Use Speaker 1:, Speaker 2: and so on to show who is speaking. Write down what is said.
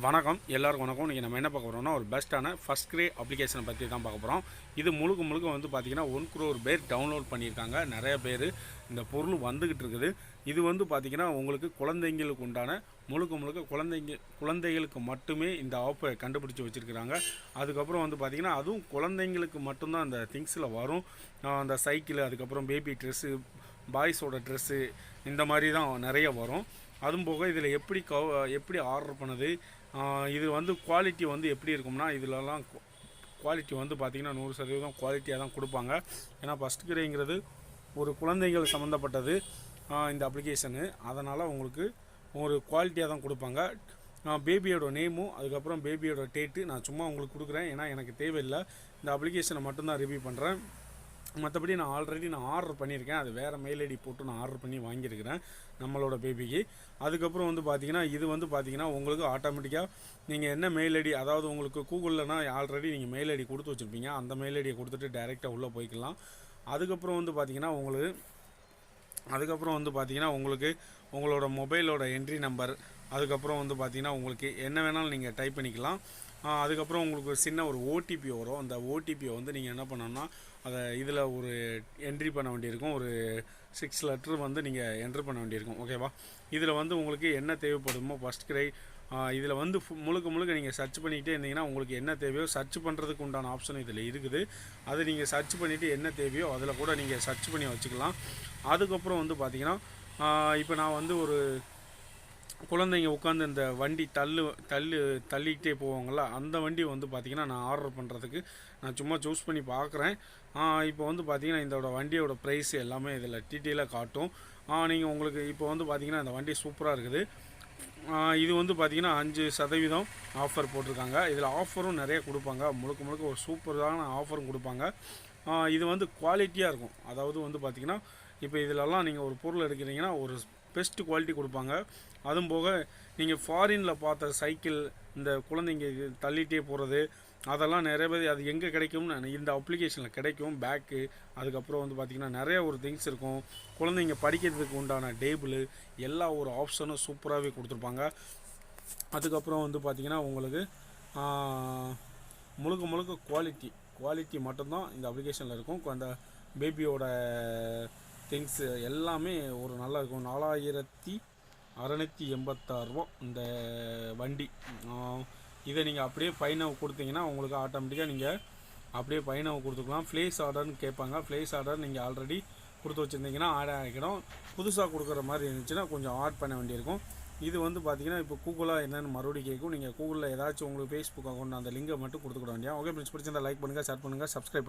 Speaker 1: வணக்கம் எல்லாருக்கும் வணக்கம். இன்றைக்கி நம்ம என்ன பார்க்க போகிறோம்னா ஒரு பெஸ்ட்டான firstcry அப்ளிகேஷனை பற்றி தான் பார்க்க போகிறோம். இது முழுக்க வந்து பார்த்திங்கன்னா 1 crore பேர் டவுன்லோட் பண்ணியிருக்காங்க. நிறைய பேர் இந்த பொருள் வந்துக்கிட்டு இருக்குது. இது வந்து பார்த்திங்கன்னா உங்களுக்கு குழந்தைங்களுக்கு உண்டான முழுக்க குழந்தைகளுக்கு மட்டுமே இந்த ஆப்பை கண்டுபிடிச்சி வச்சுருக்கிறாங்க. அதுக்கப்புறம் வந்து பார்த்திங்கன்னா அதுவும் குழந்தைங்களுக்கு மட்டும்தான் அந்த திங்ஸில் வரும். அந்த சைக்கிள், அதுக்கப்புறம் பேபி ட்ரெஸ்ஸு, பாய்ஸோட ட்ரெஸ்ஸு, இந்த மாதிரி தான் நிறைய வரும். அதுவும் போக இதில் எப்படி ஆர்டர் பண்ணுது, இது வந்து குவாலிட்டி வந்து எப்படி இருக்கும்னா, இதிலலாம் குவாலிட்டி வந்து பார்த்திங்கன்னா 100% குவாலிட்டியாக தான் கொடுப்பாங்க. ஏன்னா firstcryங்கிறது ஒரு குழந்தைகள் சம்மந்தப்பட்டது இந்த அப்ளிகேஷனு. அதனால் உங்களுக்கு ஒரு குவாலிட்டியாக தான் கொடுப்பாங்க. பேபியோட நேமும் அதுக்கப்புறம் பேபியோட டேட்டு நான் சும்மா உங்களுக்கு கொடுக்குறேன். ஏன்னா எனக்கு தேவையில்லை, இந்த அப்ளிகேஷனை மட்டும்தான் ரிவ்யூ பண்ணுறேன். மற்றபடி நான் ஆல்ரெடி ஆர்டர் பண்ணியிருக்கேன். அது வேறு மெயில் ஐடி போட்டு நான் ஆர்டர் பண்ணி வாங்கியிருக்கிறேன் நம்மளோட பேபிக்கு. அதுக்கப்புறம் வந்து பார்த்திங்கன்னா இது வந்து பார்த்திங்கன்னா உங்களுக்கு ஆட்டோமேட்டிக்காக நீங்கள் என்ன மெயில் ஐடி, அதாவது உங்களுக்கு கூகுளில்னா ஆல்ரெடி நீங்கள் மெயில் ஐடி கொடுத்து வச்சுருப்பீங்க. அந்த மெயில் ஐடியை கொடுத்துட்டு டைரெக்டாக உள்ளே போய்க்கலாம். அதுக்கப்புறம் வந்து பார்த்திங்கன்னா உங்களுக்கு உங்களோட மொபைலோட என்ட்ரி நம்பர், அதுக்கப்புறம் வந்து பார்த்திங்கன்னா உங்களுக்கு என்ன வேணாலும் நீங்கள் டைப் பண்ணிக்கலாம். அதுக்கப்புறம் உங்களுக்கு சின்ன ஒரு ஓடிபி வரும். அந்த ஓடிபியை வந்து நீங்கள் என்ன பண்ணணும்னா அதை இதில் ஒரு என்ட்ரி பண்ண வேண்டியிருக்கும். ஒரு 6 லெட்ரு வந்து நீங்கள் என்ட்ரு பண்ண வேண்டியிருக்கும். ஓகேவா? இதில் வந்து உங்களுக்கு என்ன தேவைப்படுமோ firstcry இதில் வந்து முழுக்க நீங்கள் சர்ச் பண்ணிக்கிட்டே இருந்தீங்கன்னா உங்களுக்கு என்ன தேவையோ சர்ச் பண்ணுறதுக்கு உண்டான ஆப்ஷன் இதில் இருக்குது. அது நீங்கள் சர்ச் பண்ணிவிட்டு என்ன தேவையோ அதில் கூட நீங்கள் சர்ச் பண்ணி வச்சுக்கலாம். அதுக்கப்புறம் வந்து பார்த்திங்கன்னா இப்போ நான் வந்து ஒரு குழந்தைங்க உட்காந்து இந்த வண்டி தள்ளிக்கிட்டே போவாங்களா, அந்த வண்டி வந்து பார்த்திங்கன்னா நான் ஆர்டர் பண்ணுறதுக்கு நான் சும்மா சூஸ் பண்ணி பார்க்குறேன். இப்போ வந்து பார்த்திங்கன்னா இதோட வண்டியோட ப்ரைஸ் எல்லாமே இதில் டீட்டெயிலாக காட்டும். நீங்கள் உங்களுக்கு இப்போ வந்து பார்த்திங்கன்னா இந்த வண்டி சூப்பராக இருக்குது. இது வந்து பார்த்திங்கன்னா 5% ஆஃபர் போட்டிருக்காங்க. இதில் ஆஃபரும் நிறைய கொடுப்பாங்க. முழுக்க ஒரு சூப்பரான ஆஃபரும் கொடுப்பாங்க. இது வந்து குவாலிட்டியாக இருக்கும். அதாவது வந்து பார்த்திங்கன்னா இப்போ இதிலெல்லாம் நீங்கள் ஒரு பொருள் எடுக்கிறீங்கன்னா ஒரு பெஸ்ட் குவாலிட்டி கொடுப்பாங்க. அதுவும் போக நீங்கள் ஃபாரினில் பார்த்த சைக்கிள், இந்த குழந்தைங்க தள்ளிகிட்டே போகிறது, அதெல்லாம் நிறைய பேர் அது எங்கே கிடைக்கும்னு இந்த அப்ளிகேஷனில் கிடைக்கும். பேக்கு, அதுக்கப்புறம் வந்து பார்த்திங்கன்னா நிறைய ஒரு திங்ஸ் இருக்கும். குழந்தைங்க படிக்கிறதுக்கு உண்டான டேபிள், எல்லா ஒரு ஆப்ஷனும் சூப்பராகவே கொடுத்துருப்பாங்க. அதுக்கப்புறம் வந்து பார்த்திங்கன்னா உங்களுக்கு முழுக்க குவாலிட்டி மட்டும்தான் இந்த அப்ளிகேஷனில் இருக்கும். அந்த பேபியோட திங்ஸு எல்லாமே ஒரு நல்லா இருக்கும். 4686 ரூபா இந்த வண்டி. இதை நீங்கள் அப்படியே பைனவ் கொடுத்தீங்கன்னா உங்களுக்கு ஆட்டோமேட்டிக்காக நீங்கள் அப்படியே பைனவ் கொடுத்துக்கலாம். ப்ளேஸ் ஆர்டர்னு கேட்பாங்க. ப்ளேஸ் ஆர்டர் நீங்கள் ஆல்ரெடி கொடுத்து வச்சுருந்தீங்கன்னா ஆட் ஆகிடும். புதுசாக கொடுக்குற மாதிரி இருந்துச்சுன்னா கொஞ்சம் ஆட் பண்ண வேண்டியிருக்கும். இது வந்து பார்த்திங்கன்னா இப்போ கூகுளாக என்னென்னு மறுபடியும் கேட்கும். நீங்கள் கூகுளில் ஏதாச்சும் உங்களுக்கு ஃபேஸ்புக் அக்கௌண்ட் அந்த லிங்கை மட்டும் கொடுத்துக்க வேண்டியா. ஓகே ஃப்ரெண்ட்ஸ், பிடிச்சிருந்தா லைக் பண்ணுங்கள், ஷேர் பண்ணுங்கள், சப்ஸ்கிரைப் பண்ணுங்கள்.